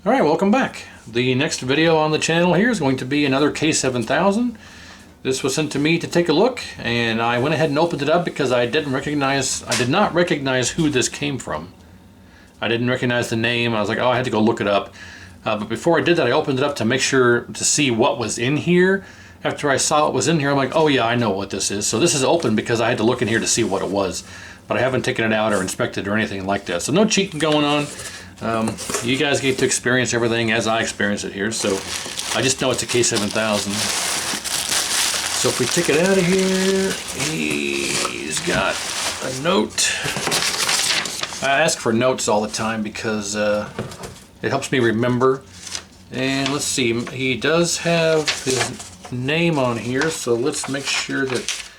Alright, welcome back. The next video on the channel here is going to be another K7000. This was sent to me to take a look, and I went ahead and opened it up because I did not recognize who this came from. I didn't recognize the name. I was like, oh, I had to go look it up. But before I did that, I opened it up to make sure to see what was in here. After I saw what was in here, I'm like, oh yeah, I know what this is. So this is open because I had to look in here to see what it was. But I haven't taken it out or inspected or anything like that. So no cheating going on. You guys get to experience everything as I experience it here. So I just know it's a K7000. So if we take it out of here, he's got a note. I ask for notes all the time because it helps me remember. And let's see, he does have his name on here, so let's make sure that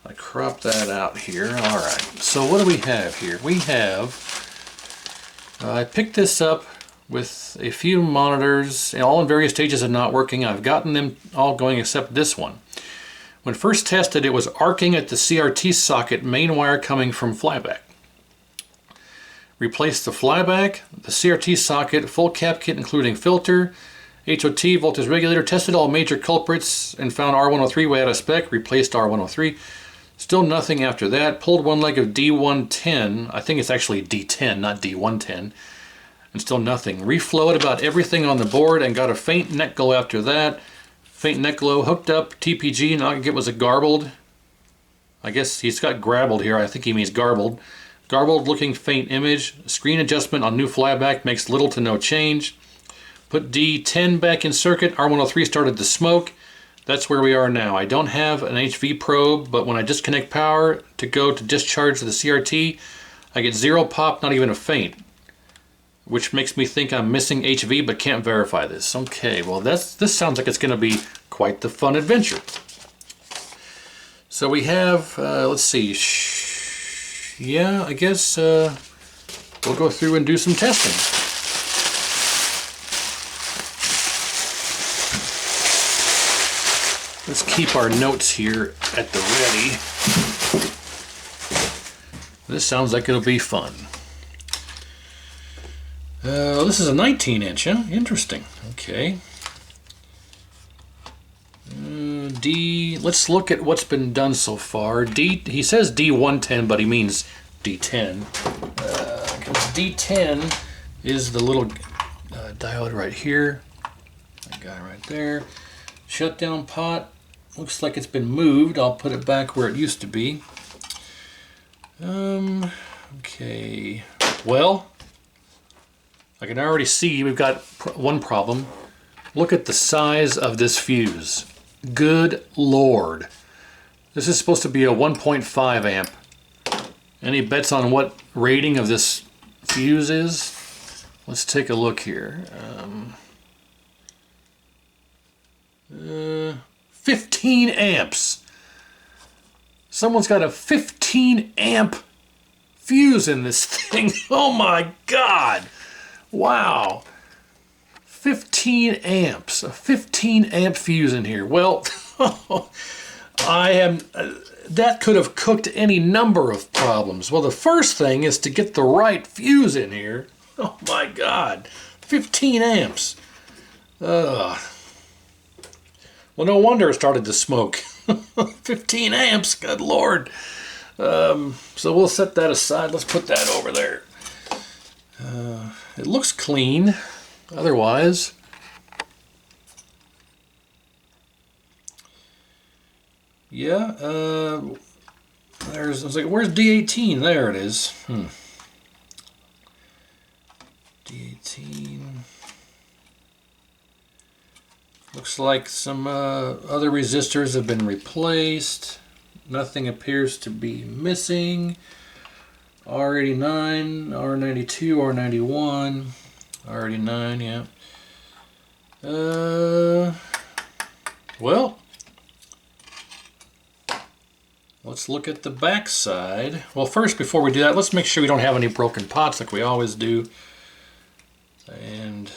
I crop that out here. Alright, so what do we have here? We have, I picked this up with a few monitors, all in various stages of not working. I've gotten them all going except this one. When first tested, it was arcing at the CRT socket, main wire coming from flyback. Replaced the flyback, the CRT socket, full cap kit including filter, HOT, voltage regulator, tested all major culprits and found R103 way out of spec, replaced R103. Still nothing after that. Pulled one leg of D110, I think it's actually D10, not D110, and still nothing. Reflowed about everything on the board and got a faint neck glow after that. Faint neck glow, hooked up TPG, and all I could get was a garbled. I guess he's got grabbled here, I think he means garbled. Garbled looking faint image. Screen adjustment on new flyback makes little to no change. Put D10 back in circuit, R103 started to smoke. That's where we are now. I don't have an HV probe, but when I disconnect power to go to discharge the CRT, I get zero pop, not even a faint, which makes me think I'm missing HV, but can't verify this. Okay, well this sounds like it's going to be quite the fun adventure. So we have, let's see, yeah, I guess we'll go through and do some testing. Let's keep our notes here at the ready. This sounds like it'll be fun. This is a 19-inch, huh? Interesting. Okay. Let's look at what's been done so far. He says D110, but he means D10. D10 is the little diode right here. That guy right there. Shutdown pot. Looks like it's been moved. I'll put it back where it used to be. Okay. Well, I can already see we've got one problem. Look at the size of this fuse. Good Lord. This is supposed to be a 1.5 amp. Any bets on what rating of this fuse is? Let's take a look here. 15 amps. Someone's got a 15 amp fuse in this thing. Oh my God. Wow. 15 amps. A 15 amp fuse in here. Well, that could have cooked any number of problems. Well, the first thing is to get the right fuse in here. Oh my God. 15 amps. Well, no wonder it started to smoke. 15 amps, good Lord. So we'll set that aside. Let's put that over there. It looks clean, otherwise. Yeah, I was like, where's D18? There it is. D18. Looks like some other resistors have been replaced. Nothing appears to be missing. R89, R92, R91, R89, yeah. Well, let's look at the back side. Well, first, before we do that, let's make sure we don't have any broken pots like we always do. And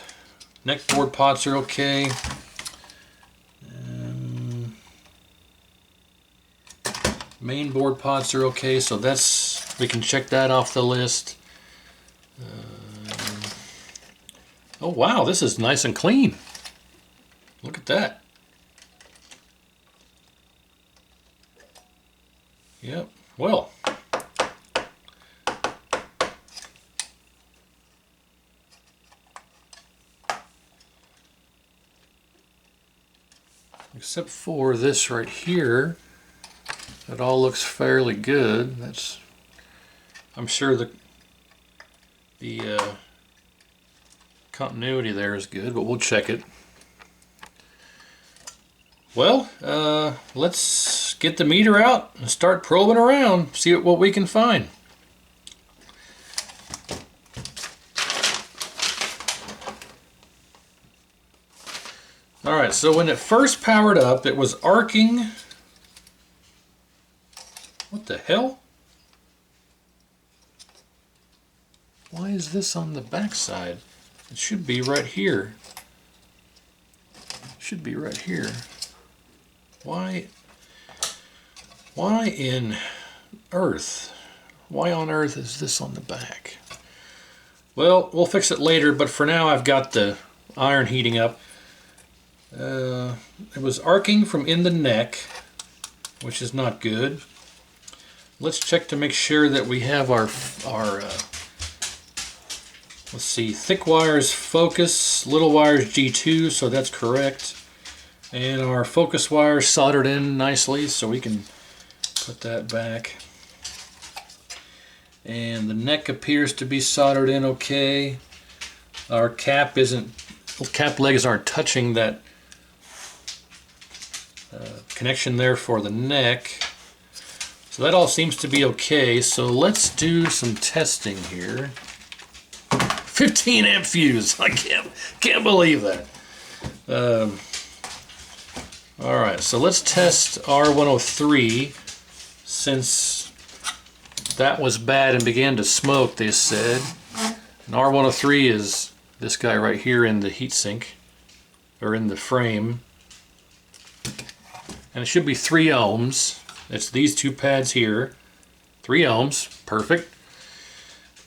neck board pots are okay. Main board pots are okay, so we can check that off the list. Oh wow, this is nice and clean. Look at that. Yep, well. Except for this right here, it all looks fairly good. I'm sure the continuity there is good, but we'll check it. Well, let's get the meter out and start probing around, see what we can find. Alright, so when it first powered up, it was arcing. What the hell? Why is this on the back side? It should be right here. It should be right here. Why in earth? Why on earth is this on the back? Well, we'll fix it later, but for now I've got the iron heating up. It was arcing from in the neck, which is not good. Let's check to make sure that we have our let's see, thick wires focus, little wires G2, so that's correct. And our focus wires soldered in nicely, so we can put that back. And the neck appears to be soldered in okay. Our cap legs aren't touching that connection there for the neck. So that all seems to be okay. So let's do some testing here. 15 amp fuse. I can't believe that. All right, so let's test R103 since that was bad and began to smoke, they said. And R103 is this guy right here in the heatsink, or in the frame. And it should be 3 ohms. It's these two pads here. 3 ohms, perfect.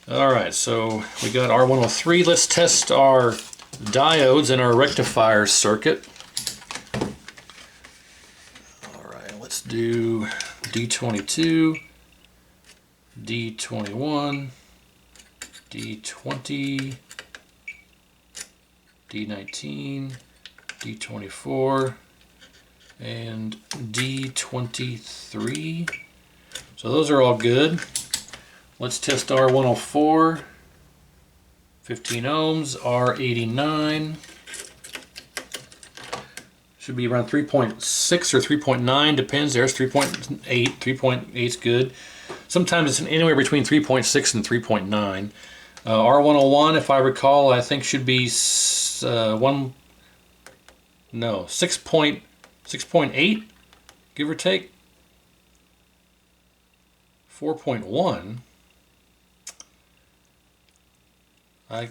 Alright, so we got R103. Let's test our diodes and our rectifier circuit. Alright, let's do D22, D21, D20, D19, D24, and D23. So those are all good. Let's test R104, 15 ohms, R89. Should be around 3.6 or 3.9, depends. There's 3.8. 3.8 is good. Sometimes it's anywhere between 3.6 and 3.9. R101, if I recall, I think should be 6.8, give or take. 4.1. I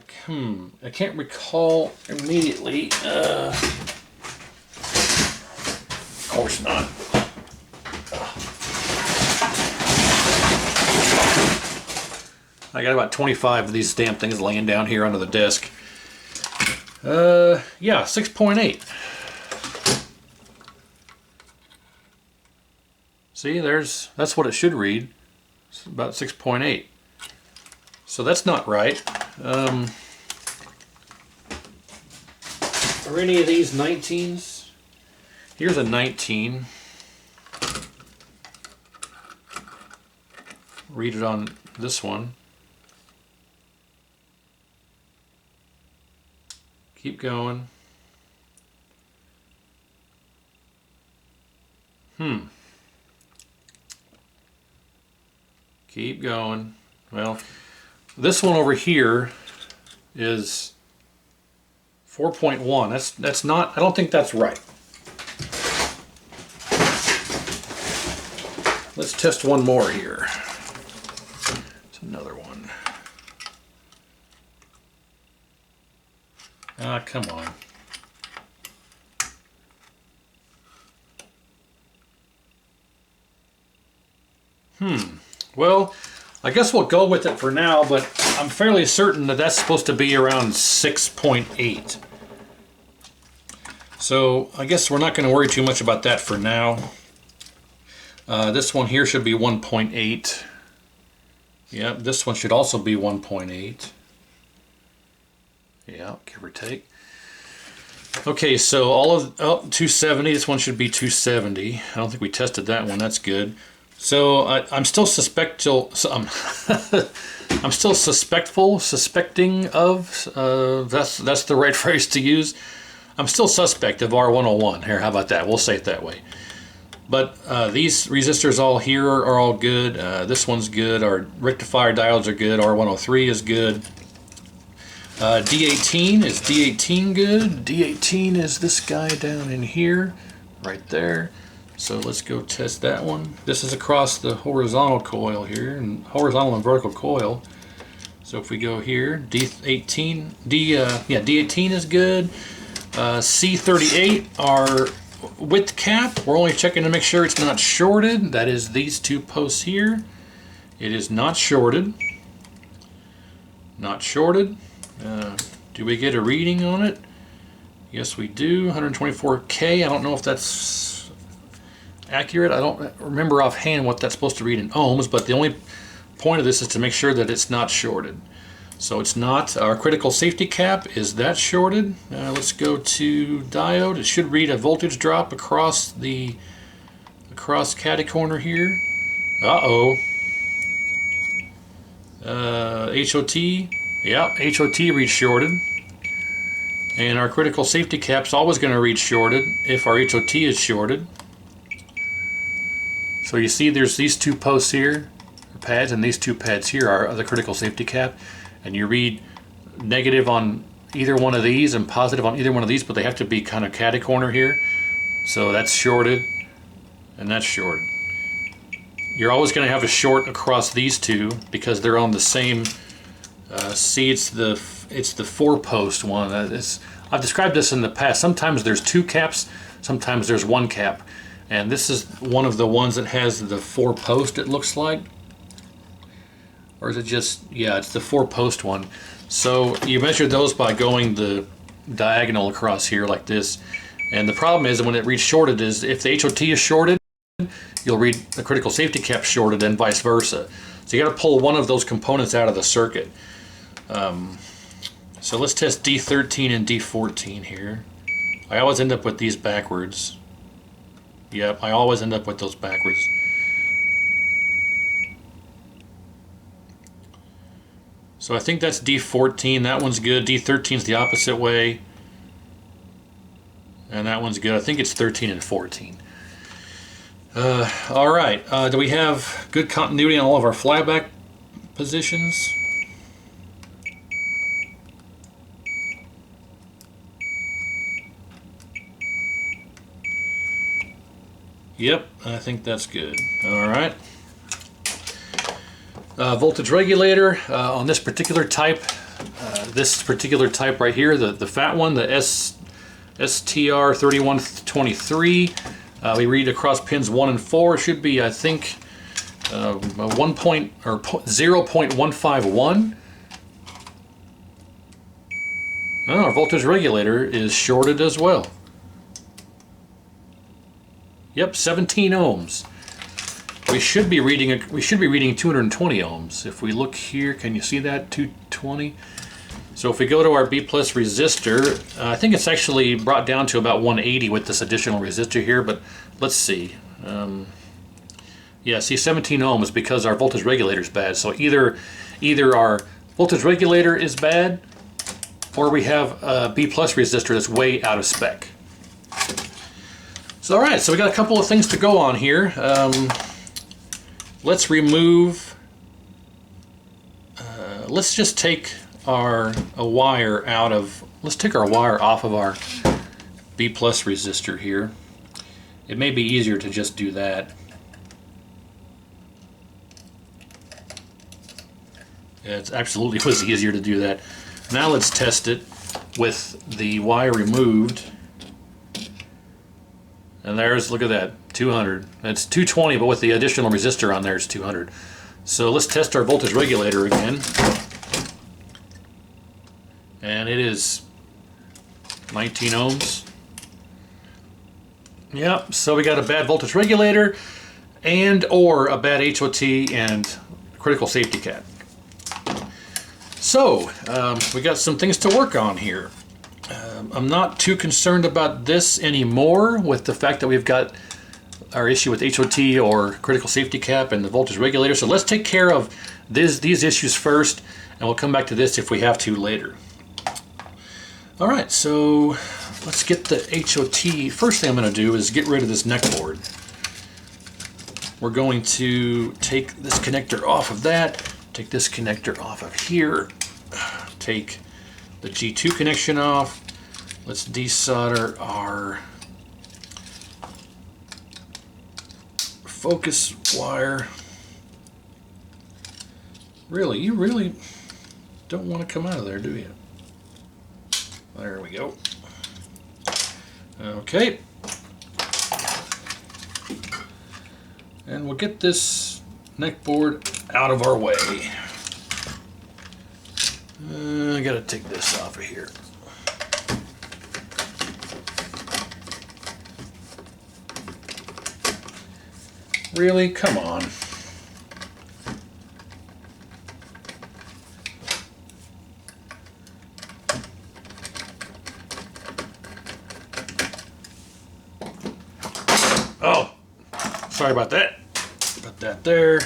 can't recall immediately. Of course not. I got about 25 of these damn things laying down here under the desk. Yeah, 6.8. See, that's what it should read. It's about 6.8. So that's not right. Are any of these 19s? Here's a 19. Read it on this one. Keep going. Keep going. Well, this one over here is 4.1. That's not, I don't think that's right. Let's test one more here. It's another one. Ah, come on. Well, I guess we'll go with it for now, but I'm fairly certain that that's supposed to be around 6.8. So I guess we're not going to worry too much about that for now. This one here should be 1.8. Yep, this one should also be 1.8. Yeah, give or take. Okay, so all of 270. This one should be 270. I don't think we tested that one. That's good. So I'm still suspecting of. That's the right phrase to use. I'm still suspect of R101. Here, how about that? We'll say it that way. But these resistors all here are all good. This one's good. Our rectifier diodes are good. R103 is good. D18, is D18 good? D18 is this guy down in here, right there. So let's go test that one. This is across the horizontal coil here, and horizontal and vertical coil. So if we go here, D18, D18 is good. C38, our width cap, we're only checking to make sure it's not shorted. That is these two posts here. It is not shorted. Not shorted. Do we get a reading on it? Yes, we do. 124K. I don't know if that's accurate. I don't remember offhand what that's supposed to read in ohms, but the only point of this is to make sure that it's not shorted. So it's not. Our critical safety cap, is that shorted? Let's go to diode. It should read a voltage drop across caddy corner here. Uh-oh. HOT. Yeah, HOT reads shorted. And our critical safety cap's always going to read shorted if our HOT is shorted. So you see there's these two posts here, pads, and these two pads here are the critical safety cap. And you read negative on either one of these and positive on either one of these, but they have to be kind of caddy corner here. So that's shorted, and that's shorted. You're always going to have a short across these two because they're on the same. See, it's the 4-post one. I've described this in the past. Sometimes there's 2 caps, sometimes there's 1 cap, and this is one of the ones that has the 4-post. It looks like, or is it just? Yeah, it's the 4-post one. So you measure those by going the diagonal across here like this. And the problem is when it reads shorted is if the HOT is shorted, you'll read the critical safety cap shorted and vice versa. So you got to pull one of those components out of the circuit. So let's test D13 and D14 here. I always end up with these backwards. Yep, I always end up with those backwards. So I think that's D14. That one's good. D13 is the opposite way. And that one's good. I think it's 13 and 14. All right. Do we have good continuity on all of our flyback positions? Yep, I think that's good. All right. Voltage regulator on this particular type. Right here, the fat one, the STR3123. We read across pins 1 and 4. It should be, I think, 0.151. Oh, our voltage regulator is shorted as well. Yep, 17 ohms. We should be reading 220 ohms. If we look here, can you see that? 220. So if we go to our B plus resistor, I think it's actually brought down to about 180 with this additional resistor here, but let's see. Yeah, see, 17 ohms because our voltage regulator is bad. So either our voltage regulator is bad, or we have a B plus resistor that's way out of spec. So all right, so we got a couple of things to go on here. Let's remove. Let's just take our wire out of. Let's take our wire off of our B plus resistor here. It may be easier to just do that. Yeah, it absolutely was easier to do that. Now let's test it with the wire removed. And there's, look at that, 200. It's 220, but with the additional resistor on there, it's 200. So let's test our voltage regulator again. and it is 19 ohms. Yep, so we got a bad voltage regulator and or a bad HOT and critical safety cap. So we got some things to work on here. I'm not too concerned about this anymore with the fact that we've got our issue with HOT or critical safety cap and the voltage regulator. So let's take care of these issues first, and we'll come back to this if we have to later. All right, so let's get the HOT. First thing I'm going to do is get rid of this neck board. We're going to take this connector off of that, take this connector off of here, take the G2 connection off. Let's desolder our focus wire. Really, you really don't want to come out of there, do you? There we go. Okay. And we'll get this neck board out of our way. I gotta take this off of here. Really? Come on. Oh, sorry about that. Put that there.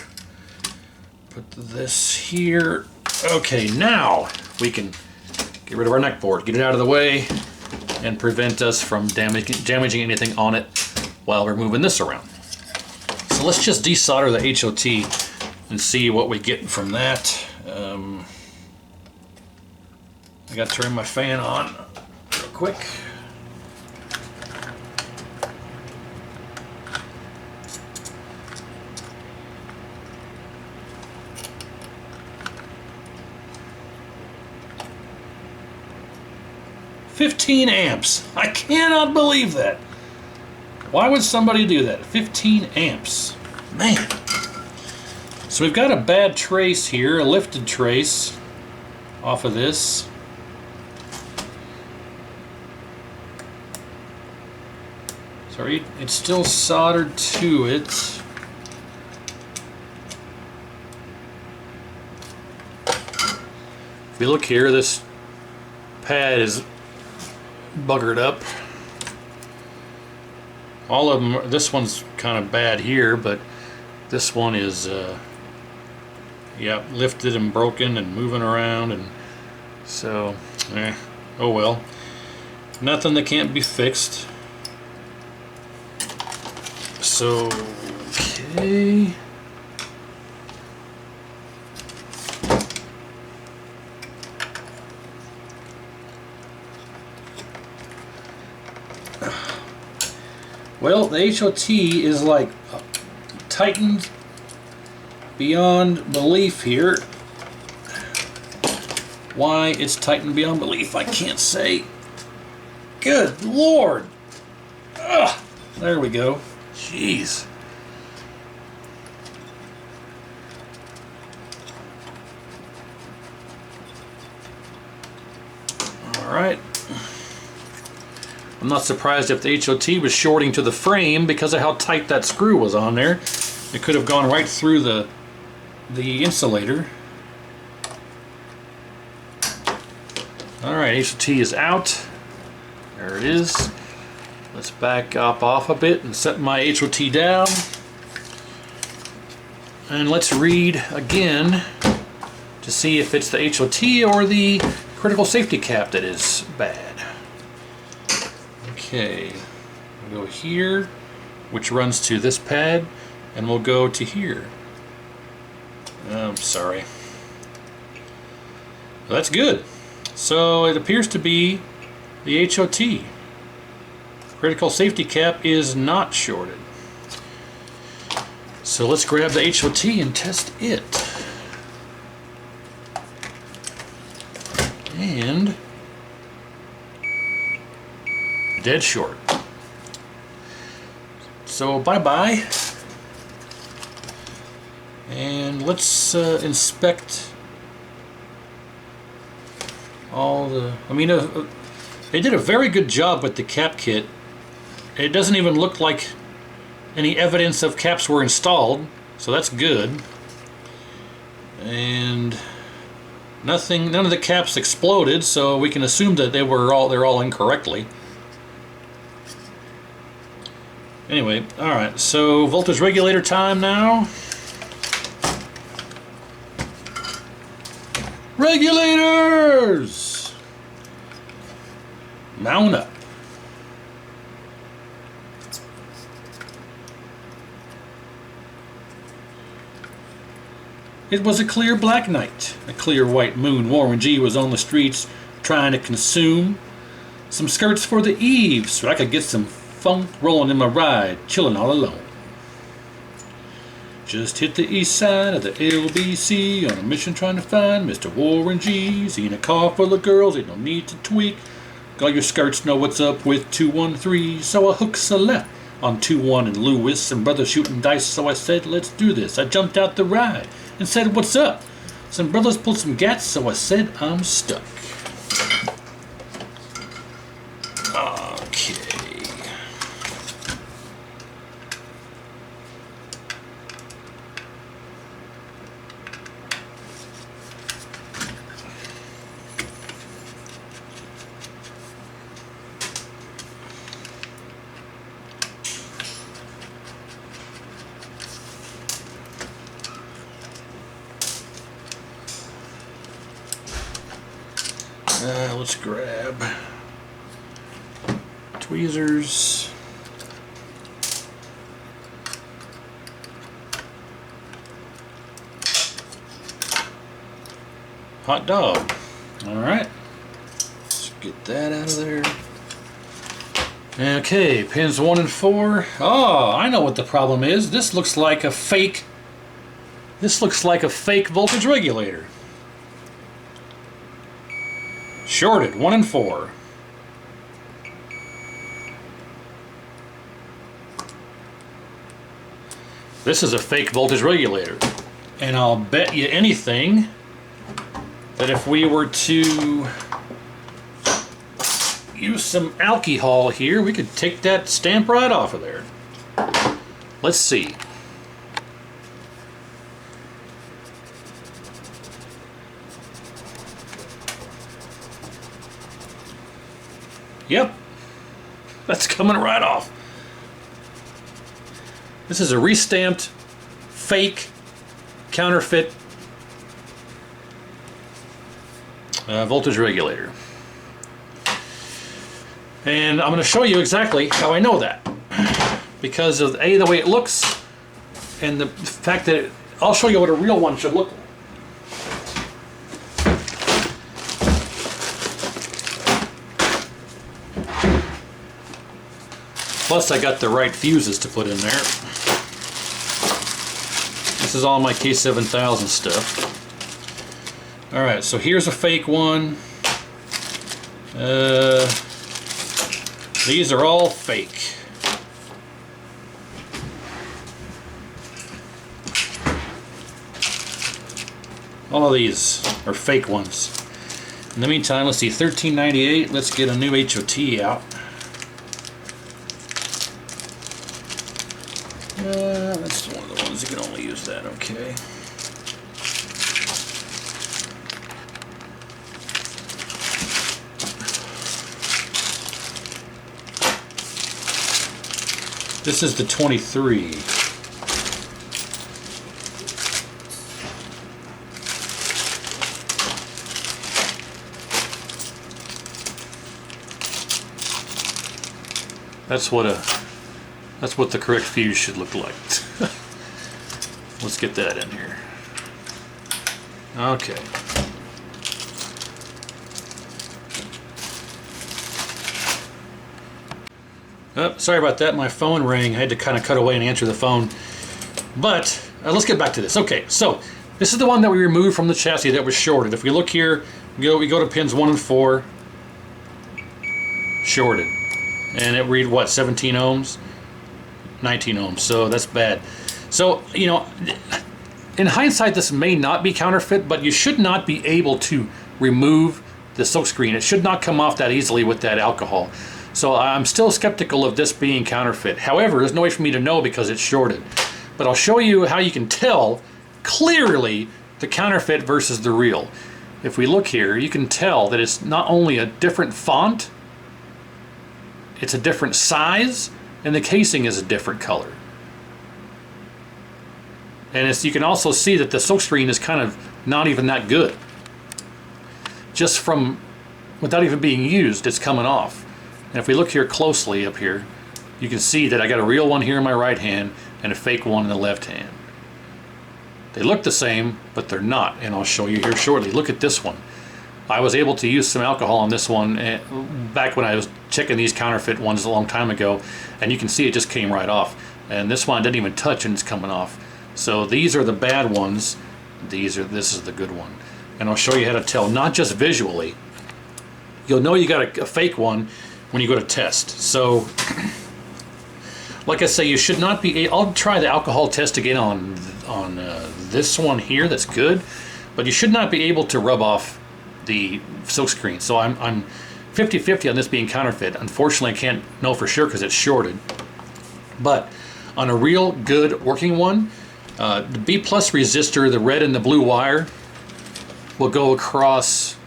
Put this here. Okay, now we can get rid of our neck board, get it out of the way, and prevent us from damaging anything on it while we're moving this around. So let's just desolder the HOT and see what we get from that. I got to turn my fan on real quick. $15 amps. I cannot believe that. Why would somebody do that? 15 amps. Man. So we've got a bad trace here, a lifted trace off of this. Sorry, it's still soldered to it. If we look here, this pad is buggered up. All of them, this one's kind of bad here, but this one is yeah, lifted and broken and moving around, and so oh well, nothing that can't be fixed. So okay, well, the HOT is like tightened beyond belief here. Why it's tightened beyond belief, I can't say. Good Lord. Ugh, there we go. Jeez. All right. I'm not surprised if the HOT was shorting to the frame because of how tight that screw was on there. It could have gone right through the insulator. Alright, HOT is out. There it is. Let's back up off a bit and set my HOT down. And let's read again to see if it's the HOT or the critical safety cap that is bad. Okay, we'll go here, which runs to this pad, and we'll go to here. I'm sorry. Well, that's good. So it appears to be the HOT. Critical safety cap is not shorted. So let's grab the HOT and test it. And dead short. So bye-bye. And let's inspect I mean, they did a very good job with the cap kit. It doesn't even look like any evidence of caps were installed, so that's good. And none of the caps exploded, so we can assume that they're all incorrectly. Anyway, all right. So voltage regulator time now. Regulators! Mount up. It was a clear black night. A clear white moon. Warren G was on the streets trying to consume some skirts for the eve so I could get some funk rolling in my ride, chilling all alone. Just hit the east side of the LBC on a mission trying to find Mr. Warren G. Seeing a car full of girls, ain't no need to tweak. All your skirts know what's up with 213, so I hooked a left on 21 and Lewis and brother shooting dice, so I said, let's do this. I jumped out the ride and said, what's up? Some brothers pulled some gats, so I said, I'm stuck. Okay. Let's grab tweezers. Hot dog. All right. Let's get that out of there. Okay, pins 1 and 4. Oh, I know what the problem is. This looks like a fake voltage regulator. Shorted 1 and 4. This is a fake voltage regulator, and I'll bet you anything that if we were to use some alcohol here, we could take that stamp right off of there. Let's see. Yep, that's coming right off. This is a restamped, fake, counterfeit voltage regulator. And I'm going to show you exactly how I know that. Because of A, the way it looks, and the fact that I'll show you what a real one should look like. Plus I got the right fuses to put in there. This is all my K7000 stuff. Alright, so here's a fake one. These are all fake. All of these are fake ones. In the meantime, let's see, 1398. Let's get a new HOT out. That's one of the ones that can only use that, okay. This is the 23. That's what the correct fuse should look like. Let's get that in here. Okay. Oh, sorry about that. My phone rang. I had to kind of cut away and answer the phone. But let's get back to this. Okay, so this is the one that we removed from the chassis that was shorted. If we look here, we go to pins 1 and 4. Shorted. And it read what, 17 ohms? 19 ohms, so that's bad. So, you know, in hindsight, this may not be counterfeit, but you should not be able to remove the silkscreen. It should not come off that easily with that alcohol. So I'm still skeptical of this being counterfeit. However, there's no way for me to know because it's shorted. But I'll show you how you can tell clearly the counterfeit versus the real. If we look here, you can tell that it's not only a different font, it's a different size, and the casing is a different color. And you can also see that the silkscreen is kind of not even that good. Just from, without even being used, it's coming off. And if we look here closely up here, you can see that I got a real one here in my right hand and a fake one in the left hand. They look the same, but they're not, and I'll show you here shortly. Look at this one. I was able to use some alcohol on this one back when I was checking these counterfeit ones a long time ago, and you can see it just came right off. And this one I didn't even touch and it's coming off. So these are the bad ones. This is the good one. And I'll show you how to tell, not just visually. You'll know you got a fake one when you go to test. So, like I say, you should not be. I'll try the alcohol test again on this one here. That's good, but you should not be able to rub off the silkscreen. So I'm 50-50 on this being counterfeit. Unfortunately, I can't know for sure because it's shorted. But on a real good working one, the B+ resistor, the red and the blue wire, will go across.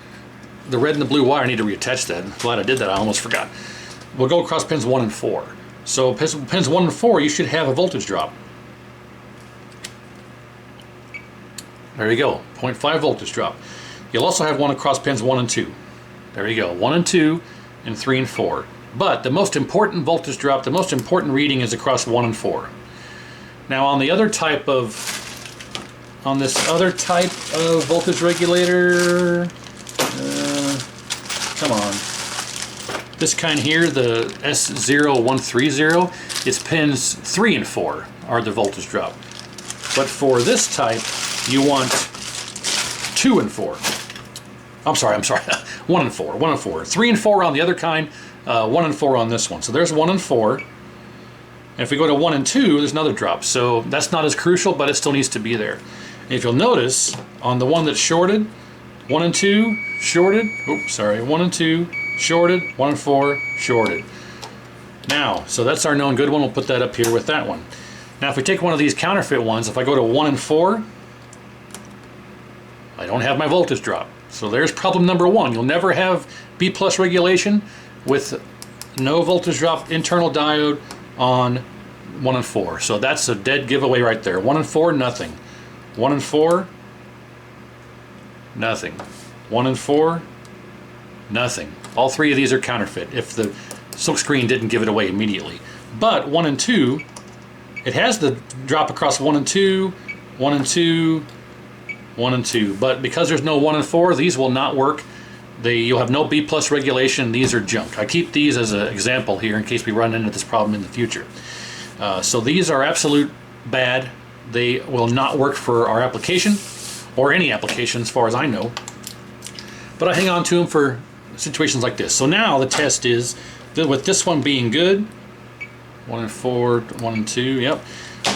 The red and the blue wire, I need to reattach that. I'm glad I did that, I almost forgot. We'll go across pins 1 and 4. So pins 1 and 4, you should have a voltage drop. There you go, 0.5 voltage drop. You'll also have one across pins 1 and 2. There you go, 1 and 2, and 3 and 4. But the most important voltage drop, the most important reading is across 1 and 4. Now on the other type of, on this other type of voltage regulator, come on. This kind here, the S0130, its pins 3 and 4 are the voltage drop. But for this type, you want 2 and 4. I'm sorry, 1 and 4, 1 and 4. 3 and 4 on the other kind, 1 and 4 on this one. So there's 1 and 4. And if we go to 1 and 2, there's another drop. So that's not as crucial, but it still needs to be there. And if you'll notice, on the one that's shorted, 1 and 2 shorted, oops, sorry, 1 and 2 shorted, 1 and 4 shorted. Now, so that's our known good one. We'll put that up here with that one. Now if we take one of these counterfeit ones, if I go to 1 and 4, I don't have my voltage drop. So there's problem number 1. You'll never have B+ regulation with no voltage drop internal diode on 1 and 4. So that's a dead giveaway right there. 1 and 4, nothing. 1 and 4, nothing. 1 and 4, nothing. All 3 of these are counterfeit if the silkscreen didn't give it away immediately. But 1 and 2, it has the drop across 1 and 2, 1 and 2, 1 and 2. But because there's no 1 and 4, these will not work. You'll have no B+ regulation. These are junk. I keep these as an example here in case we run into this problem in the future. So these are absolute bad. They will not work for our application, or any application as far as I know. But I hang on to them for situations like this. So now the test is, with this one being good, 1 and 4, 1 and 2, yep.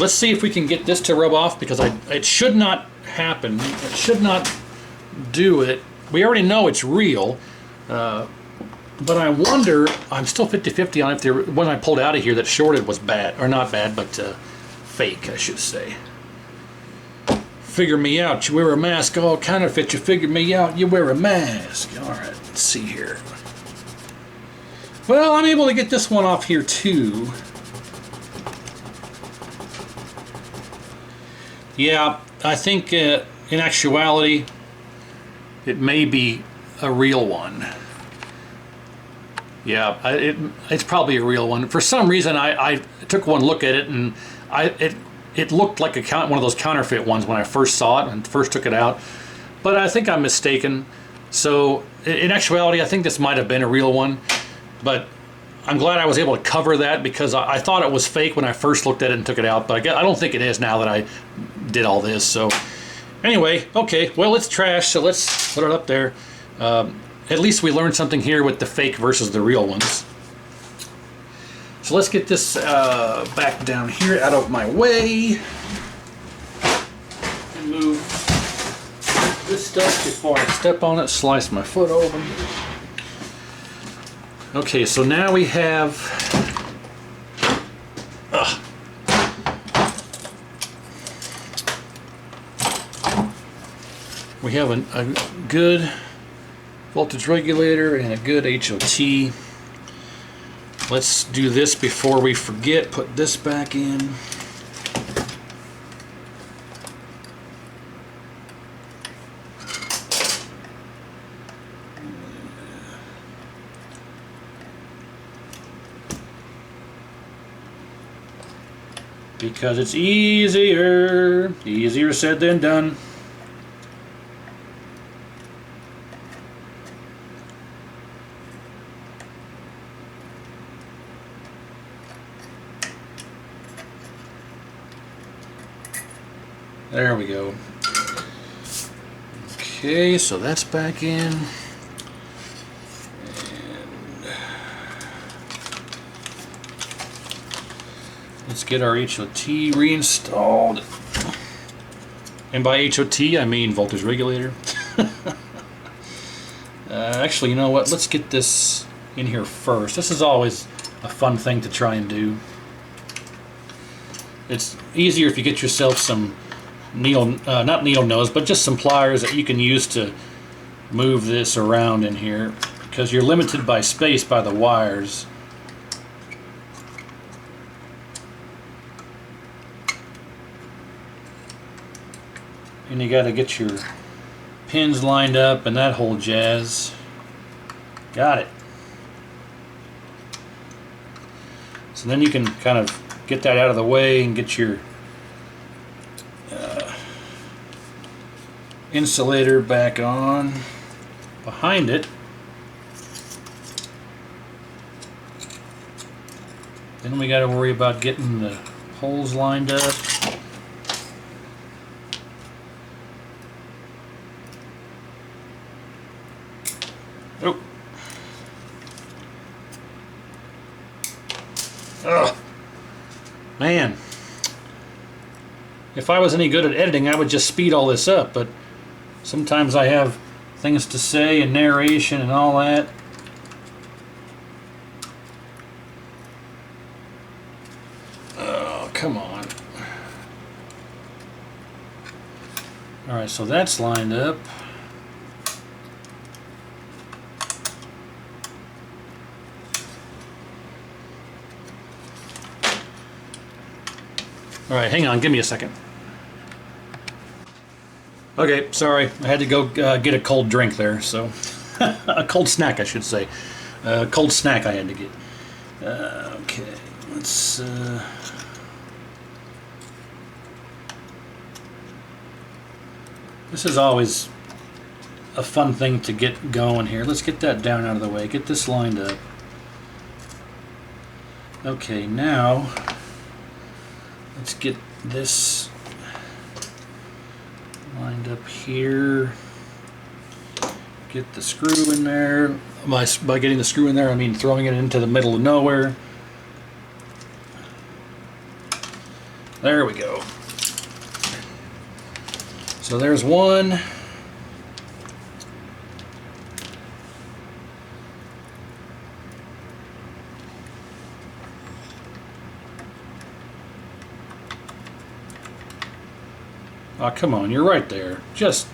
Let's see if we can get this to rub off, because it should not happen. It should not do it. We already know it's real, but I wonder, I'm still 50-50 on if the one I pulled out of here that shorted was bad, or not bad, but fake, I should say. Figure me out, you wear a mask, all counterfeit, you figure me out, you wear a mask. All right, let's see here. Well, I'm able to get this one off here too. Yeah, I think in actuality, it may be a real one. Yeah, it's probably a real one. For some reason, I took one look at it, and it looked like one of those counterfeit ones when I first saw it and first took it out. But I think I'm mistaken. So in actuality, I think this might have been a real one. But I'm glad I was able to cover that, because I thought it was fake when I first looked at it and took it out. But I don't think it is now that I did all this. So anyway, okay, well, it's trash, so let's put it up there. At least we learned something here with the fake versus the real ones. So let's get this back down here out of my way. And move this stuff before I step on it, slice my foot open. Okay, so now we have a good voltage regulator and a good HOT. Let's do this before we forget. Put this back in. Because it's easier said than done. There we go. Okay, so that's back in. And let's get our HOT reinstalled. And by HOT, I mean voltage regulator. Actually, you know what? Let's get this in here first. This is always a fun thing to try and do. It's easier if you get yourself some not needle nose, but just some pliers that you can use to move this around in here, because you're limited by space by the wires. And you got to get your pins lined up and that whole jazz. Got it. So then you can kind of get that out of the way and get your insulator back on behind it. Then we got to worry about getting the holes lined up. Oh. Ugh. Man. If I was any good at editing, I would just speed all this up, but sometimes I have things to say and narration and all that. Oh, come on. Alright, so that's lined up. Alright, hang on, give me a second. Okay, sorry, I had to go get a cold drink there, so a cold snack, I should say. Cold snack I had to get. Okay, let's. This is always a fun thing to get going here. Let's get that down out of the way. Get this lined up. Okay, now let's get this lined up here. Get the screw in there. By getting the screw in there, I mean throwing it into the middle of nowhere. There we go. So there's one. Oh, come on, you're right there. Just...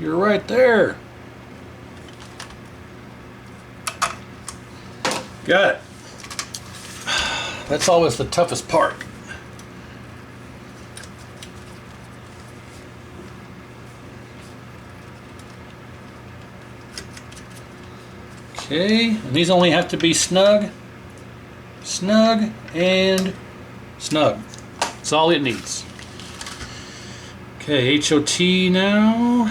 You're right there. Got it. That's always the toughest part. Okay, and these only have to be snug, snug, and snug. That's all it needs. Okay, HOT now.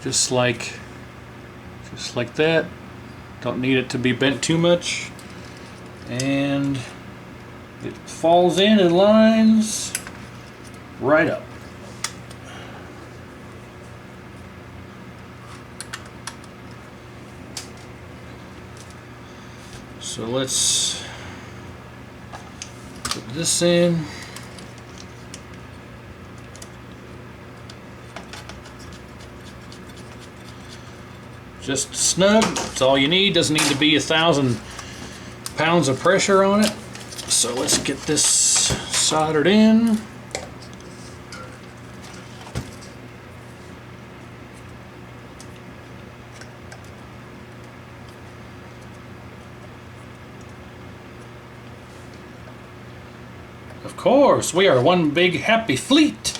Just like that. Don't need it to be bent too much. And it falls in and lines right up. So let's put this in. Just snug, that's all you need. Doesn't need to be 1,000 pounds of pressure on it. So let's get this soldered in. Of course, we are one big happy fleet.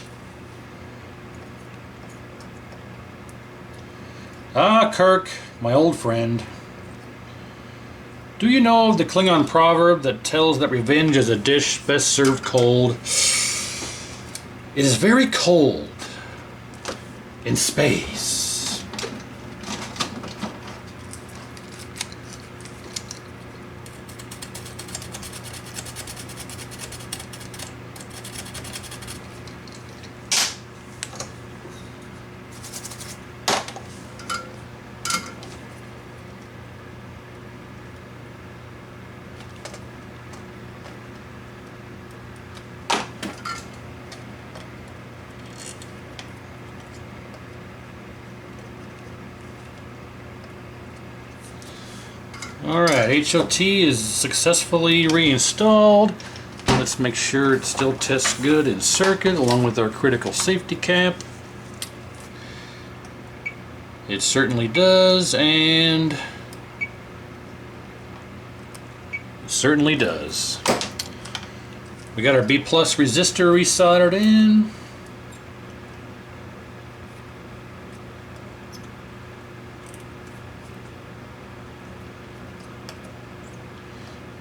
Ah, Kirk, my old friend. Do you know of the Klingon proverb that tells that revenge is a dish best served cold? It is very cold in space. Alright, HOT is successfully reinstalled. Let's make sure it still tests good in circuit along with our critical safety cap. It certainly does, and it certainly does. We got our B+ resistor resoldered in.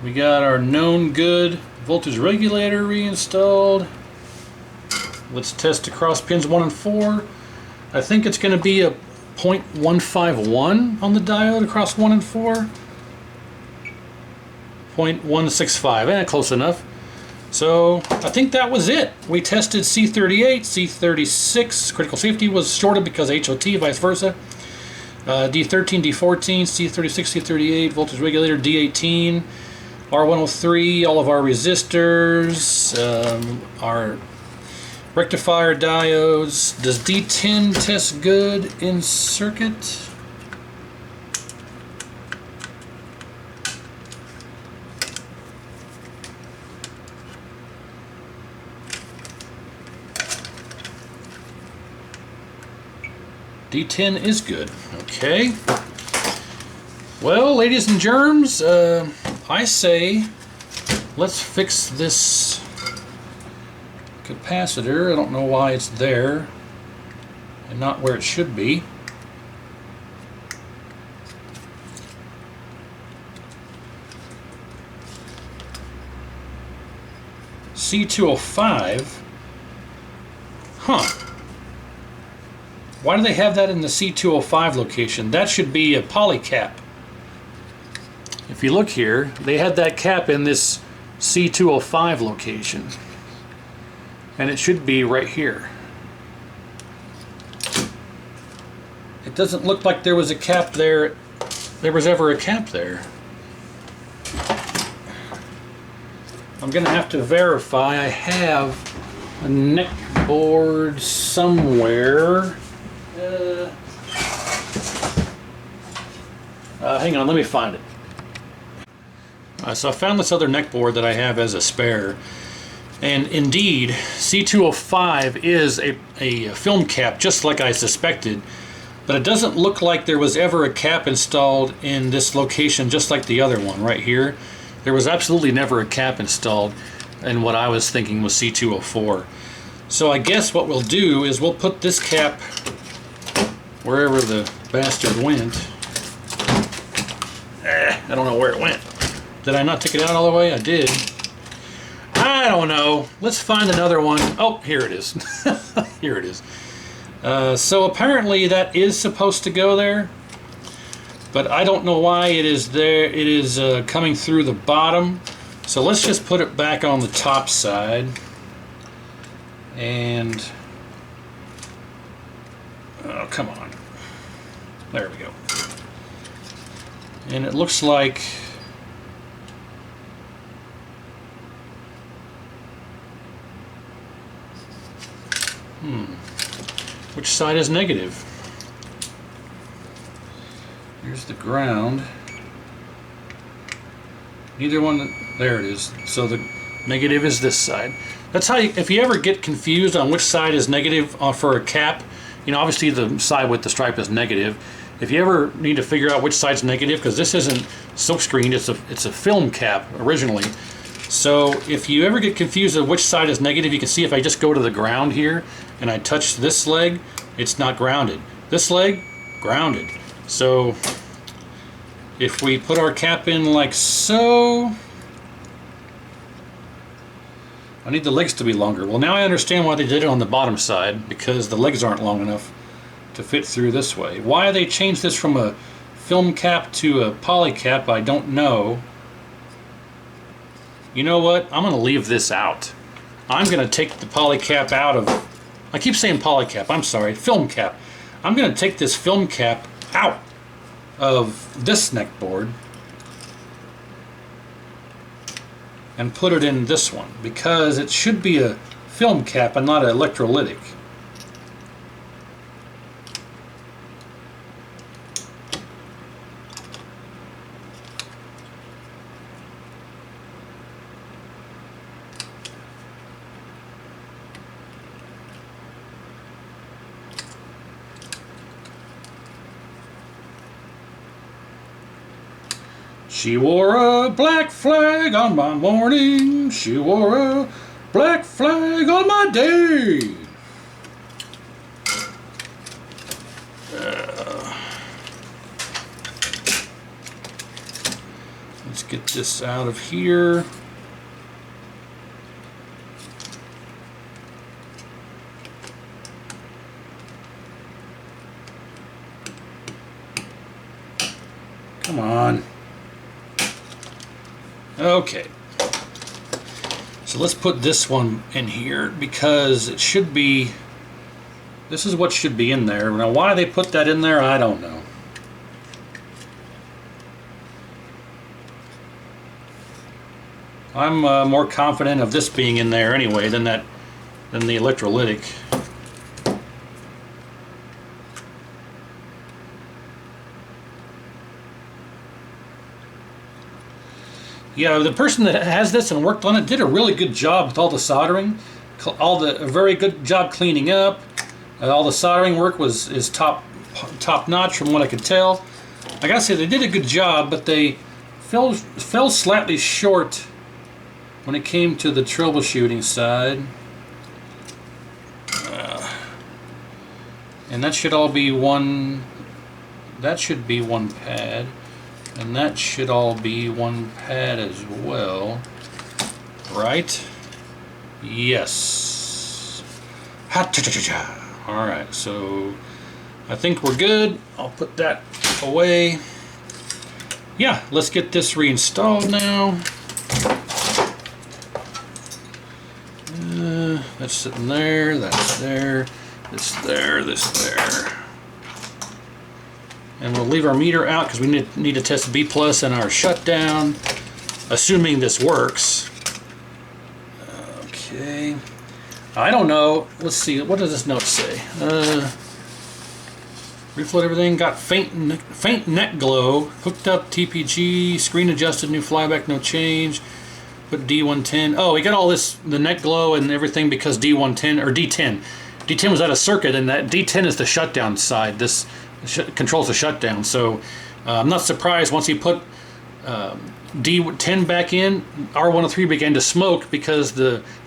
We got our known good voltage regulator reinstalled. Let's test across pins 1 and 4. I think it's going to be a 0.151 on the diode across 1 and 4. 0.165, close enough. So I think that was it. We tested C38, C36, critical safety was shorted because HOT, vice versa. D13, D14, C36, C38, voltage regulator, D18. R103, all of our resistors, our rectifier diodes. Does D10 test good in circuit? D10 is good. Okay. Well, ladies and germs, I say let's fix this capacitor. I don't know why it's there and not where it should be. C205. Huh. Why do they have that in the C205 location? That should be a poly cap. If you look here, they had that cap in this C205 location. And it should be right here. It doesn't look like there was a cap there. There was ever a cap there. I'm going to have to verify. I have a neck board somewhere. Hang on, let me find it. So I found this other neck board that I have as a spare, and indeed C205 is a film cap just like I suspected, but it doesn't look like there was ever a cap installed in this location just like the other one right here. There was absolutely never a cap installed in what I was thinking was C204. So I guess what we'll do is we'll put this cap wherever the bastard went. I don't know where it went. Did I not take it out all the way? I did. I don't know. Let's find another one. Oh, here it is. Here it is. So apparently that is supposed to go there, but I don't know why it is there. It is coming through the bottom. So let's just put it back on the top side. And oh, come on. There we go. And it looks like Which side is negative? Here's the ground. Neither one, there it is. So the negative is this side. That's how you, if you ever get confused on which side is negative for a cap, you know, obviously the side with the stripe is negative. If you ever need to figure out which side's negative, because this isn't silkscreened, it's a film cap originally. So if you ever get confused on which side is negative, you can see if I just go to the ground here and I touch this leg, it's not grounded. This leg, grounded. So if we put our cap in like so, I need the legs to be longer. Well, now I understand why they did it on the bottom side, because the legs aren't long enough to fit through this way. Why they changed this from a film cap to a poly cap, I don't know. You know what? I'm going to leave this out. I'm going to take the poly cap out of... I keep saying poly cap. I'm sorry. Film cap. I'm going to take this film cap out of this neck board and put it in this one, because it should be a film cap and not an electrolytic. She wore a black flag on my morning. She wore a black flag on my day. Let's get this out of here. Come on. Okay, so let's put this one in here, because it should be, this is what should be in there. Now why they put that in there, I don't know. I'm more confident of this being in there anyway than the electrolytic. Yeah, the person that has this and worked on it did a really good job with all the soldering, a very good job cleaning up. All the soldering work is top notch from what I could tell. I gotta say, they did a good job, but they fell slightly short when it came to the troubleshooting side. And that should all be one. That should be one pad. And that should all be one pad as well, right? Yes. Alright, so I think we're good. I'll put that away. Yeah, let's get this reinstalled now. That's sitting there, that's there, this there, this there. And we'll leave our meter out because we need to test B+ and our shutdown, assuming this works. Okay. I don't know. Let's see. What does this note say? Refloat everything. Got faint neck glow. Hooked up TPG. Screen adjusted. New flyback. No change. Put D110. Oh, we got all this, the neck glow and everything, because D110 or D10. D10 was out of circuit, and that D10 is the shutdown side. This controls the shutdown. So I'm not surprised once he put D10 back in, R103 began to smoke, because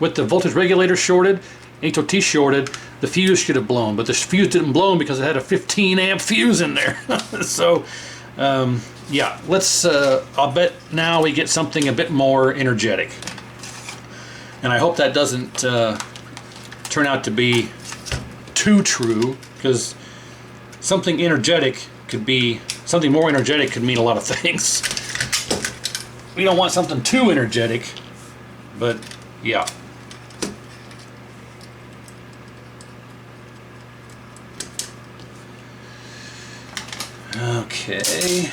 with the voltage regulator shorted, HOT shorted, the fuse should have blown, but the fuse didn't blow because it had a 15 amp fuse in there. So yeah, let's I'll bet now we get something a bit more energetic, and I hope that doesn't turn out to be too true, because something energetic could be, something more energetic could mean a lot of things. We don't want something too energetic, but yeah. Okay.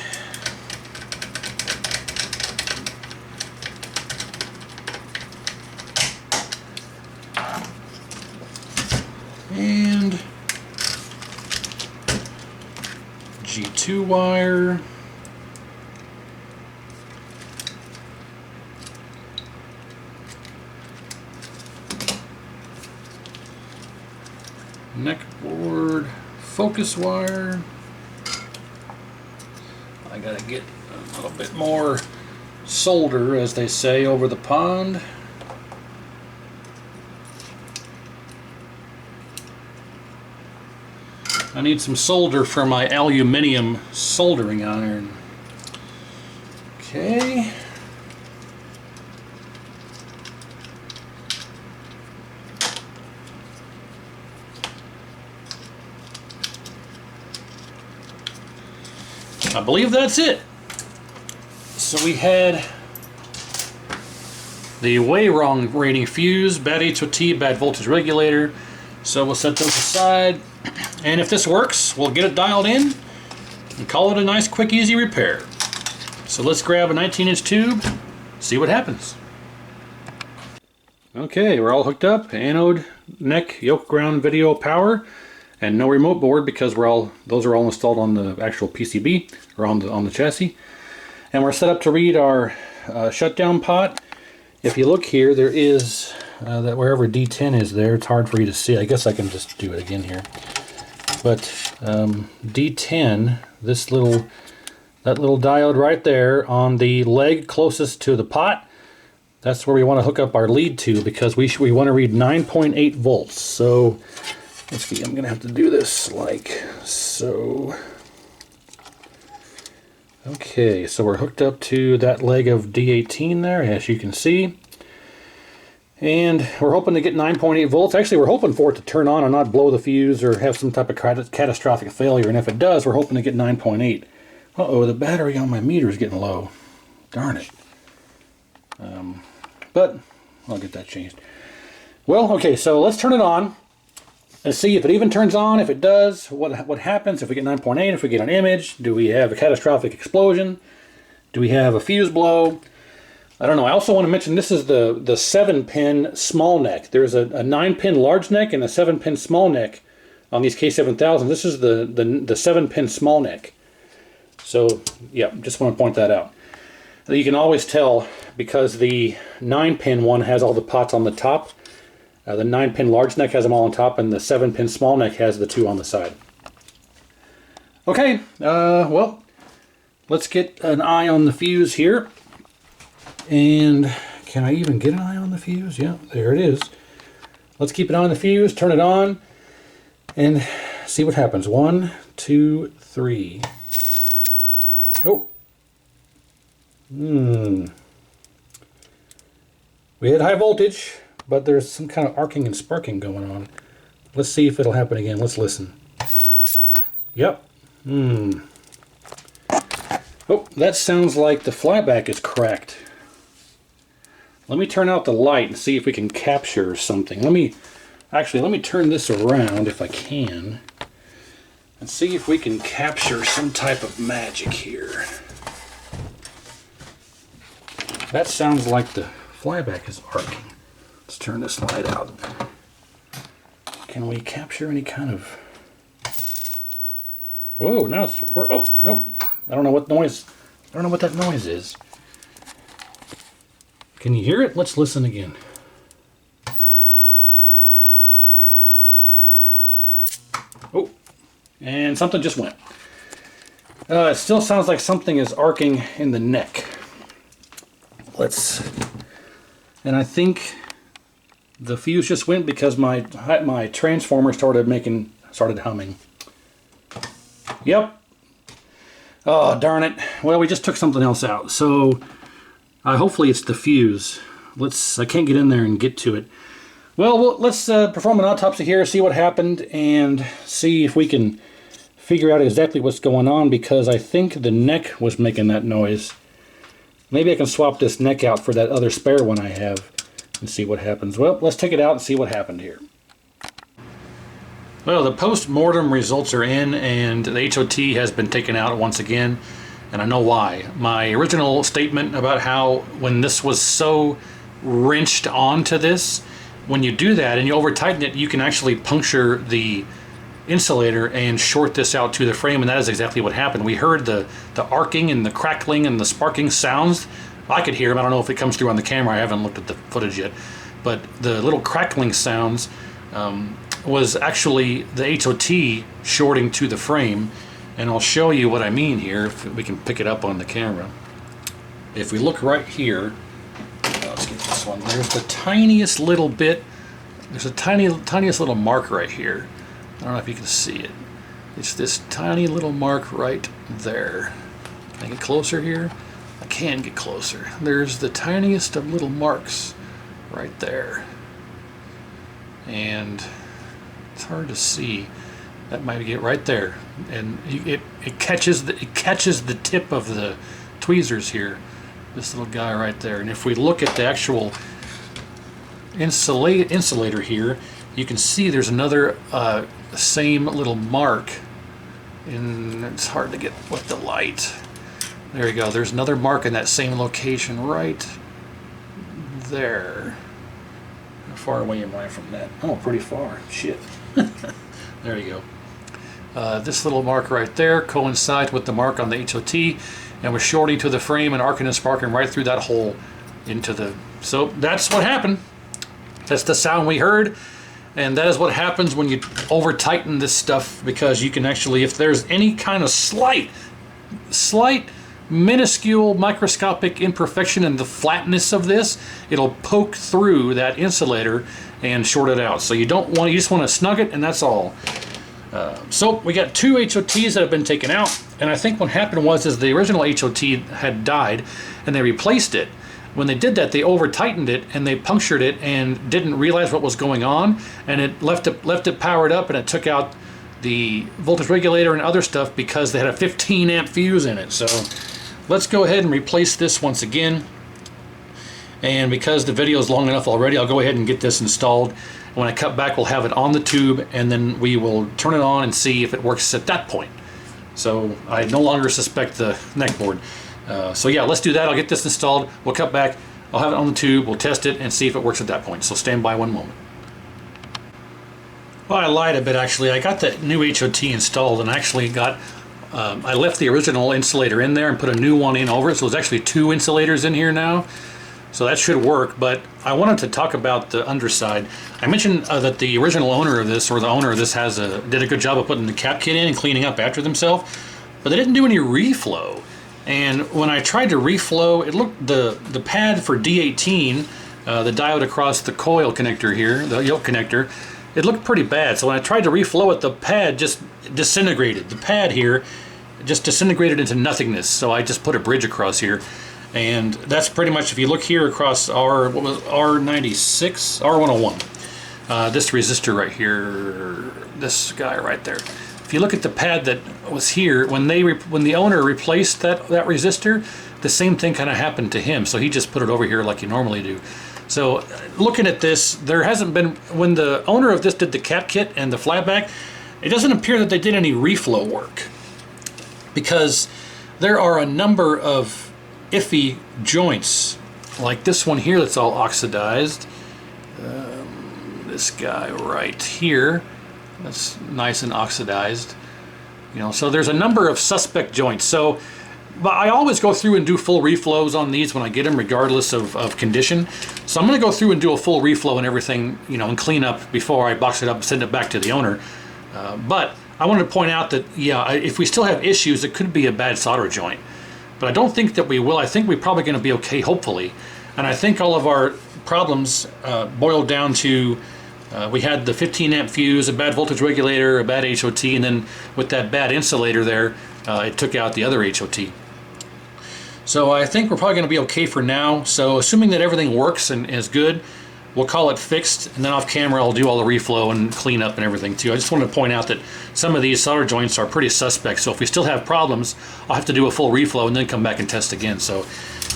G2 wire. Neck board, focus wire. I gotta get a little bit more solder, as they say, over the pond. I need some solder for my aluminum soldering iron. Okay. I believe that's it. So we had the way wrong rating fuse, bad HOT, bad voltage regulator. So we'll set those aside. And if this works, we'll get it dialed in and call it a nice, quick, easy repair. So let's grab a 19-inch tube, see what happens. Okay, we're all hooked up. Anode, neck, yoke ground, video, power, and no remote board because those are all installed on the actual PCB or on the chassis. And we're set up to read our shutdown pot. If you look here, there is that wherever D10 is there. It's hard for you to see. I guess I can just do it again here. But D10, that little diode right there on the leg closest to the pot, that's where we want to hook up our lead to because we want to read 9.8 volts. So let's see, I'm going to have to do this like so. Okay, so we're hooked up to that leg of D18 there, as you can see. And we're hoping to get 9.8 volts. Actually, we're hoping for it to turn on and not blow the fuse or have some type of catastrophic failure. And if it does, we're hoping to get 9.8. Uh-oh, the battery on my meter is getting low. Darn it. But I'll get that changed. Well, okay, so let's turn it on. Let's see if it even turns on. If it does, what happens if we get 9.8? If we get an image, do we have a catastrophic explosion? Do we have a fuse blow? I don't know. I also want to mention this is the 7-pin small neck. There's a 9-pin large neck and a 7-pin small neck on these K7000. This is the 7-pin small neck. So, yeah, just want to point that out. You can always tell because the 9-pin one has all the pots on the top. The 9-pin large neck has them all on top, and the 7-pin small neck has the 2 on the side. Okay, well, let's get an eye on the fuse here. And can I even get an eye on the fuse? Yeah, there it is. Let's keep it on the fuse, turn it on, and see what happens. 1, 2, 3. Oh. We had high voltage, but there's some kind of arcing and sparking going on. Let's see if it'll happen again. Let's listen. Yep. Oh, that sounds like the flyback is cracked. Let me turn out the light and see if we can capture something. Let me turn this around if I can and see if we can capture some type of magic here. That sounds like the flyback is arcing. Let's turn this light out. Can we capture any kind of... Whoa, now it's... Oh, nope. I don't know what noise... I don't know what that noise is. Can you hear it? Let's listen again. Oh, and something just went. It still sounds like something is arcing in the neck. And I think the fuse just went because my transformer started humming. Yep. Oh, darn it. Well, we just took something else out. So hopefully it's the fuse. I can't get in there and get to it. Well, let's perform an autopsy here, see what happened, and see if we can figure out exactly what's going on, because I think the neck was making that noise. Maybe I can swap this neck out for that other spare one I have and see what happens. Well, let's take it out and see what happened here. Well, the post-mortem results are in, and the HOT has been taken out once again, and I know why. My original statement about how when this was so wrenched onto this, when you do that and you over-tighten it, you can actually puncture the insulator and short this out to the frame, and that is exactly what happened. We heard the arcing and the crackling and the sparking sounds. I could hear them. I don't know if it comes through on the camera. I haven't looked at the footage yet, but the little crackling sounds was actually the HOT shorting to the frame, and I'll show you what I mean here if we can pick it up on the camera. If we look right here, let's get this one. There's the tiniest little bit. There's a tiniest little mark right here. I don't know if you can see it. It's this tiny little mark right there. Can I get closer here? I can get closer. There's the tiniest of little marks right there. And it's hard to see. That might get right there. And it catches the tip of the tweezers here. This little guy right there. And if we look at the actual insulator here, you can see there's another same little mark, and it's hard to get with the light. There you go. There's another mark in that same location right there. How far away am I from that? Oh, pretty far. Shit. There you go. This little mark right there coincides with the mark on the HOT, and was shorting to the frame and arcing and sparking right through that hole into the... So that's what happened. That's the sound we heard, and that is what happens when you over tighten this stuff, because you can actually, if there's any kind of slight minuscule microscopic imperfection in the flatness of this, it'll poke through that insulator and short it out. So you don't want, you just want to snug it, and that's all. So we got two HOTs that have been taken out, and I think what happened was the original HOT had died, and they replaced it. When they did that, they over tightened it and they punctured it and didn't realize what was going on, and it left it powered up, and it took out the voltage regulator and other stuff because they had a 15 amp fuse in it. So let's go ahead and replace this once again. And because the video is long enough already, I'll go ahead and get this installed. When I cut back, we'll have it on the tube, and then we will turn it on and see if it works at that point. So I no longer suspect the neck board. So yeah, let's do that. I'll get this installed. We'll cut back. I'll have it on the tube. We'll test it and see if it works at that point. So stand by one moment. Well, I lied a bit actually. I got the new HOT installed, and actually got I left the original insulator in there and put a new one in over it. So there's actually two insulators in here now. So that should work, but I wanted to talk about the underside. I mentioned that the original owner of this, or the owner of this, did a good job of putting the cap kit in and cleaning up after themselves, but they didn't do any reflow. And when I tried to reflow, it looked, the pad for D18, the diode across the coil connector here, the yoke connector, it looked pretty bad. So when I tried to reflow it, the pad just disintegrated. The pad here just disintegrated into nothingness. So I just put a bridge across here. And that's pretty much, if you look here across R96, R101, this resistor right here, this guy right there. If you look at the pad that was here, when the owner replaced that resistor, the same thing kind of happened to him. So he just put it over here like you normally do. So looking at this, there hasn't been, when the owner of this did the cap kit and the flatback, it doesn't appear that they did any reflow work, because there are a number of iffy joints, like this one here that's all oxidized. This guy right here, that's nice and oxidized. You know, so there's a number of suspect joints. So, but I always go through and do full reflows on these when I get them, regardless of condition. So I'm going to go through and do a full reflow and everything, you know, and clean up before I box it up and send it back to the owner. But I wanted to point out that, yeah, if we still have issues, it could be a bad solder joint. But I don't think that we will. I think we're probably going to be okay, hopefully. And I think all of our problems boiled down to we had the 15 amp fuse, a bad voltage regulator, a bad HOT, and then with that bad insulator there, it took out the other HOT. So I think we're probably going to be okay for now. So assuming that everything works and is good, we'll call it fixed, and then off camera I'll do all the reflow and clean up and everything too. I just wanted to point out that some of these solder joints are pretty suspect, so if we still have problems, I'll have to do a full reflow and then come back and test again. So,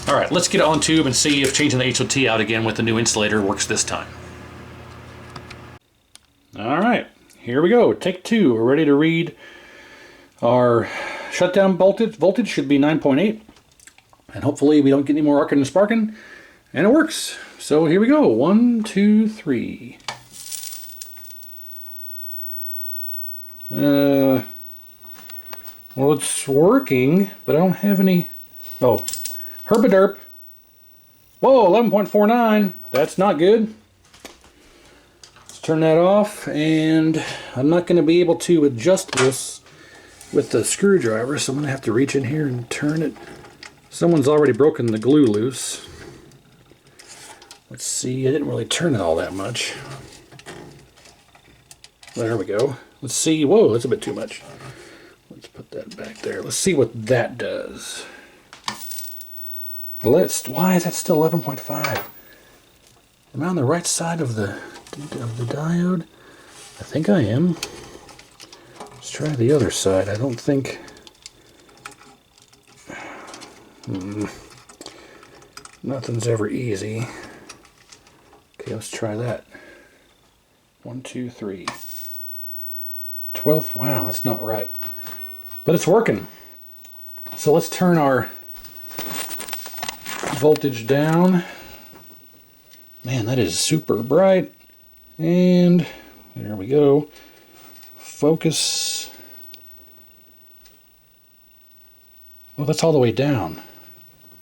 all right, let's get it on tube and see if changing the HOT out again with the new insulator works this time. All right, here we go, take two. We're ready to read our shutdown voltage should be 9.8, and hopefully we don't get any more arcing and sparking, and it works. So here we go, 1, 2, 3. Well, it's working, but I don't have any... Oh, herpaderp. Whoa, 11.49. That's not good. Let's turn that off, and I'm not going to be able to adjust this with the screwdriver, so I'm going to have to reach in here and turn it. Someone's already broken the glue loose. Let's see, I didn't really turn it all that much. There we go. Let's see, whoa, that's a bit too much. Let's put that back there. Let's see what that does. Why is that still 11.5? Am I on the right side of the diode? I think I am. Let's try the other side. I don't think... Nothing's ever easy. Okay, let's try that. 1, 2, 3. 12. Wow, that's not right. But it's working. So let's turn our voltage down. Man, that is super bright. And there we go. Focus. Well, that's all the way down.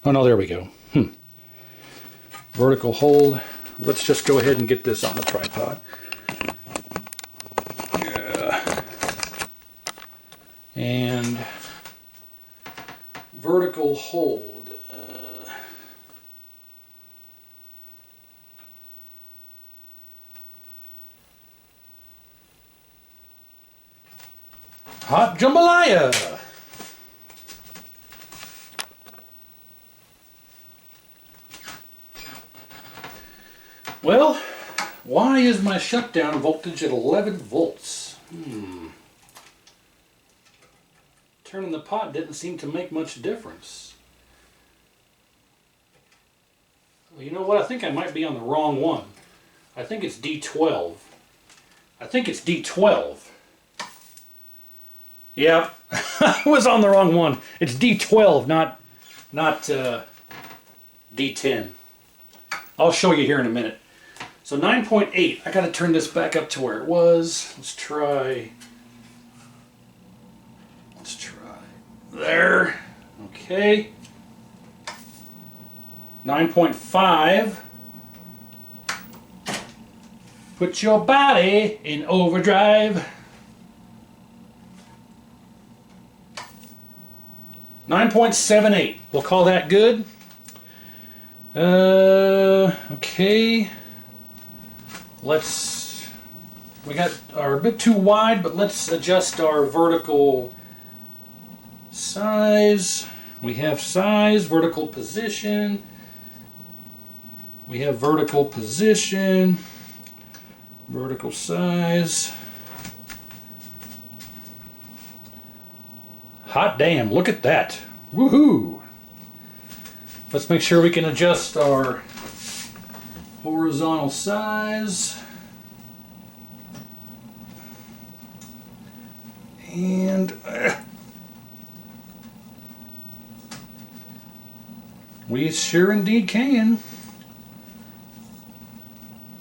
Oh no, there we go. Vertical hold. Let's just go ahead and get this on the tripod. Yeah. And vertical hold. Hot jambalaya. Well, why is my shutdown voltage at 11 volts? Turning the pot didn't seem to make much difference. Well, you know what? I think I might be on the wrong one. I think it's D12. I think it's D12. Yeah, I was on the wrong one. It's D12, not D10. I'll show you here in a minute. So 9.8, I gotta turn this back up to where it was. Let's try there. Okay. 9.5. Put your body in overdrive. 9.78. We'll call that good. Okay. We got our a bit too wide, but let's adjust our vertical size. We have size, vertical position. We have vertical position, vertical size. Hot damn, look at that. Woohoo! Let's make sure we can adjust our horizontal size. And we sure indeed can.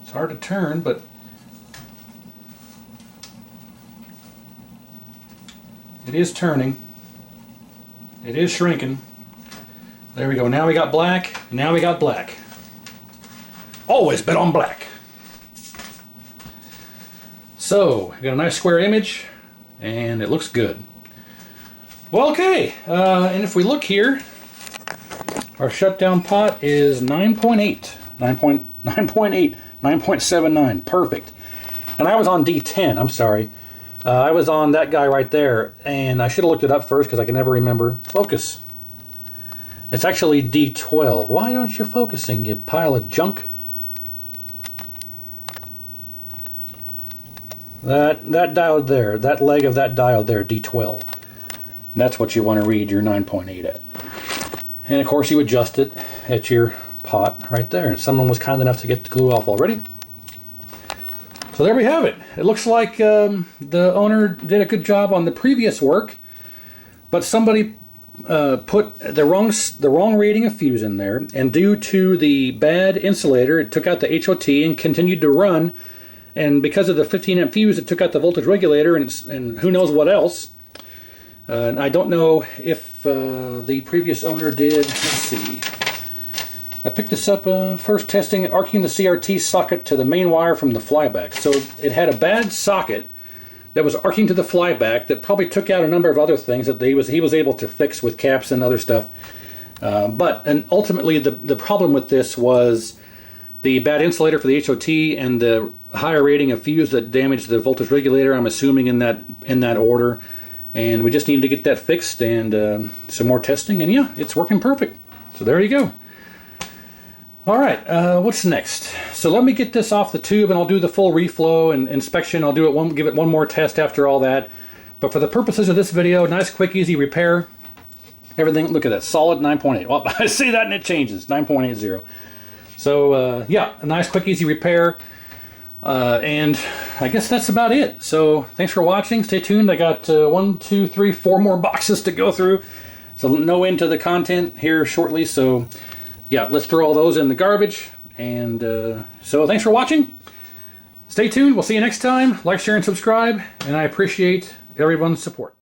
It's hard to turn, but it is turning. It is shrinking. There we go. Now we got black. Now we got black. Always bet on black. So, we got a nice square image, and it looks good. Well, okay. And if we look here, our shutdown pot is 9.8. 9.8. 9.79. Perfect. And I was on D10. I'm sorry. I was on that guy right there, and I should have looked it up first because I can never remember. Focus. It's actually D12. Why aren't you focusing, you pile of junk? That diode there, that leg of that diode there, D12. That's what you want to read your 9.8 at. And of course you adjust it at your pot right there. Someone was kind enough to get the glue off already. So there we have it. It looks like the owner did a good job on the previous work, but somebody put the wrong rating of fuse in there, and due to the bad insulator, it took out the HOT and continued to run and because of the 15 amp fuse, it took out the voltage regulator, and who knows what else. And I don't know if the previous owner did. Let's see. I picked this up first testing it, arcing the CRT socket to the main wire from the flyback. So it had a bad socket that was arcing to the flyback that probably took out a number of other things that he was able to fix with caps and other stuff. But ultimately the problem with this was the bad insulator for the HOT and the higher rating of fuse that damaged the voltage regulator, I'm assuming in that order. And we just needed to get that fixed and some more testing, and yeah, it's working perfect. So there you go. All right, what's next? So let me get this off the tube and I'll do the full reflow and inspection. I'll do it give it one more test after all that. But for the purposes of this video, nice, quick, easy repair. Everything, look at that, solid 9.8. Well, I see that and it changes, 9.80. So yeah, a nice, quick, easy repair. And I guess that's about it. So thanks for watching. Stay tuned. I got 1, 2, 3, 4 more boxes to go through. So no end to the content here shortly. So yeah, let's throw all those in the garbage. And so thanks for watching. Stay tuned. We'll see you next time. Like, share, and subscribe. And I appreciate everyone's support.